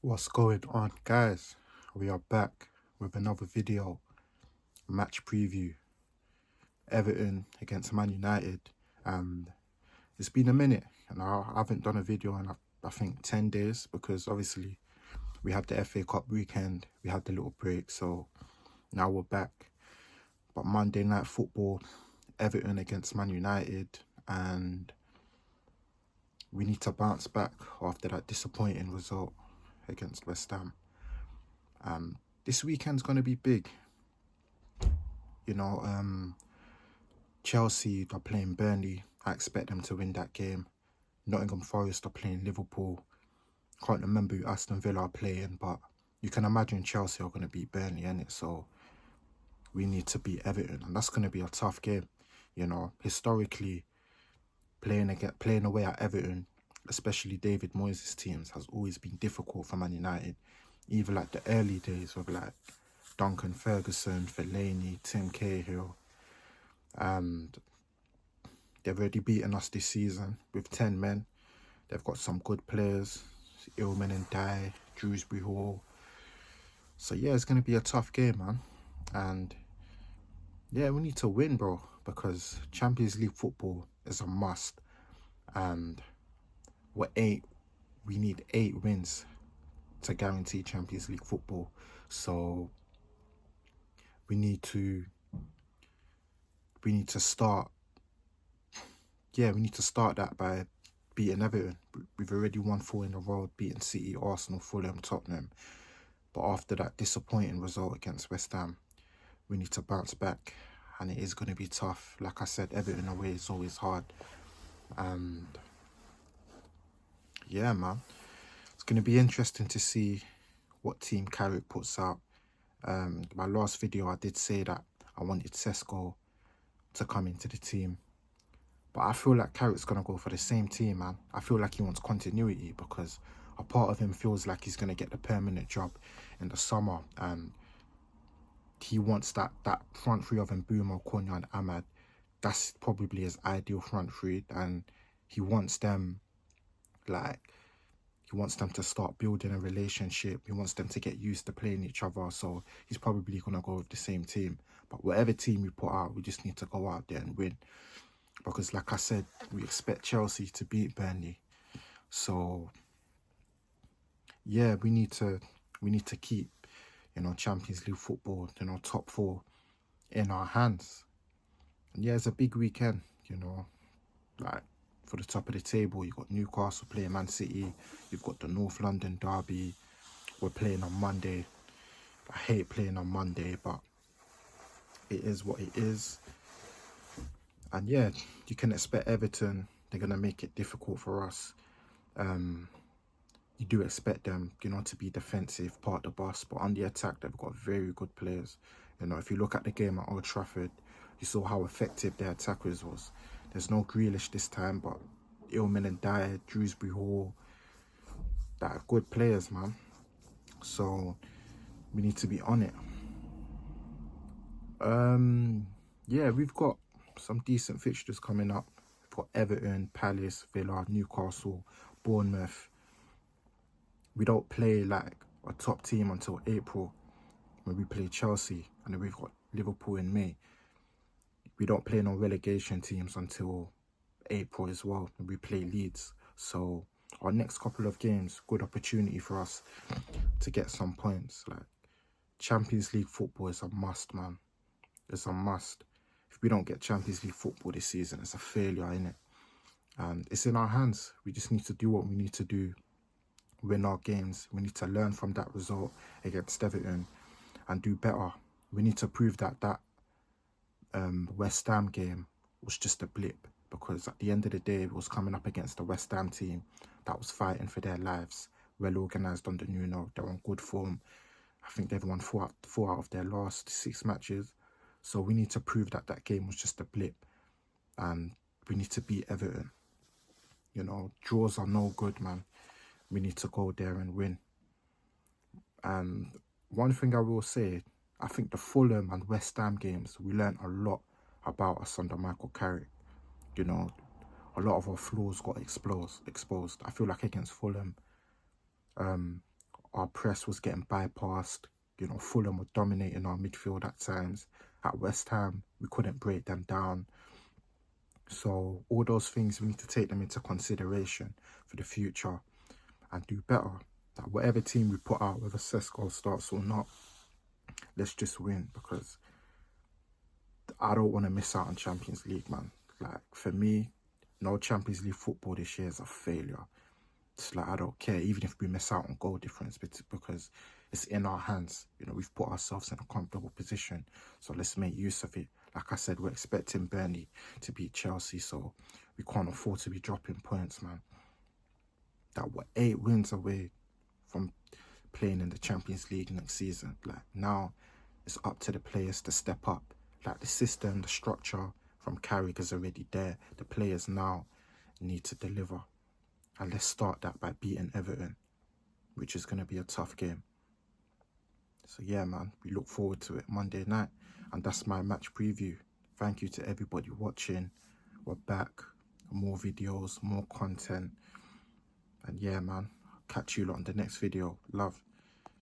What's going on, guys? We are back with another video, match preview. Everton against Man United, and it's been a minute, and I haven't done a video in I think 10 days because obviously we had the FA Cup weekend, we had the little break, so now we're back. But Monday night football, Everton against Man United, and we need to bounce back after that disappointing result against West Ham. This weekend's going to be big. You know, Chelsea are playing Burnley. I expect them to win that game. Nottingham Forest are playing Liverpool. Can't remember who Aston Villa are playing, but you can imagine Chelsea are going to beat Burnley, innit? So we need to beat Everton, and that's going to be a tough game. You know, historically, playing away at Everton, especially David Moyes' teams, has always been difficult for Man United. Even like the early days of like Duncan Ferguson, Fellaini, Tim Cahill, and they've already beaten us this season with 10 men. They've got some good players, Ilman and Dye, Drewsbury Hall. So yeah, it's going to be a tough game, man. And yeah, we need to win, bro, because Champions League football is a must. And we need 8 wins to guarantee Champions League football. So we need to start. Yeah, we need to start that by beating Everton. We've already won 4 in a row, beating City, Arsenal, Fulham, Tottenham. But after that disappointing result against West Ham, we need to bounce back, and it is going to be tough. Like I said, Everton away is always hard. And yeah, man, it's going to be interesting to see what team Carrick puts out. My last video, I did say that I wanted Sesko to come into the team. But I feel like Carrick's going to go for the same team, man. I feel like he wants continuity because a part of him feels like he's going to get the permanent job in the summer. And he wants that front three of Mbeumo, Konya and Ahmad. That's probably his ideal front three. And he wants them, to start building a relationship. He wants them to get used to playing each other. So he's probably going to go with the same team. But whatever team we put out, we just need to go out there and win. Because like I said, we expect Chelsea to beat Burnley. So yeah, we need to keep, Champions League football, top 4 in our hands. And yeah, it's a big weekend, like for the top of the table, you've got Newcastle playing Man City, you've got the North London derby. We're playing on Monday. I hate playing on Monday, but it is what it is. And yeah, you can expect Everton, they're going to make it difficult for us. You do expect them, to be defensive, part of the bus, but on the attack, they've got very good players. If you look at the game at Old Trafford, you saw how effective their attackers was. There's no Grealish this time, but Ilman and Dyer, Drewsbury Hall, that are good players, man. So we need to be on it. Yeah, we've got some decent fixtures coming up. We've got Everton, Palace, Villa, Newcastle, Bournemouth. We don't play like a top team until April when we play Chelsea, and then we've got Liverpool in May. We don't play no relegation teams until April as well, and we play Leeds. So our next couple of games, good opportunity for us to get some points. Like Champions League football is a must, man. It's a must. If we don't get Champions League football this season, it's a failure, innit? And it's in our hands. We just need to do what we need to do, win our games. We need to learn from that result against Everton and do better. We need to prove that West Ham game was just a blip, because at the end of the day, it was coming up against the West Ham team that was fighting for their lives, well organised under Nuno. They're on good form. I think they've won four out of their last 6 matches. So we need to prove that that game was just a blip, and we need to beat Everton. Draws are no good, man. We need to go there and win. And one thing I will say, I think the Fulham and West Ham games, we learned a lot about us under Michael Carrick. A lot of our flaws got exposed. I feel like against Fulham, our press was getting bypassed. You know, Fulham were dominating our midfield at times. At West Ham, we couldn't break them down. So all those things, we need to take them into consideration for the future and do better. Like whatever team we put out, whether Sesko starts or not, let's just win, because I don't want to miss out on Champions League, man. Like, for me, no Champions League football this year is a failure. It's like, I don't care, even if we miss out on goal difference, because it's in our hands. You know, we've put ourselves in a comfortable position, so let's make use of it. Like I said, we're expecting Burnley to beat Chelsea, so we can't afford to be dropping points, man. That we're 8 wins away from playing in the Champions League next season. Like, now it's up to the players to step up. Like, the system, the structure from Carrick is already there. The players now need to deliver. And let's start that by beating Everton, which is going to be a tough game. So yeah, man, we look forward to it Monday night. And that's my match preview. Thank you to everybody watching. We're back. More videos, more content. And yeah, man, catch you lot on the next video. Love.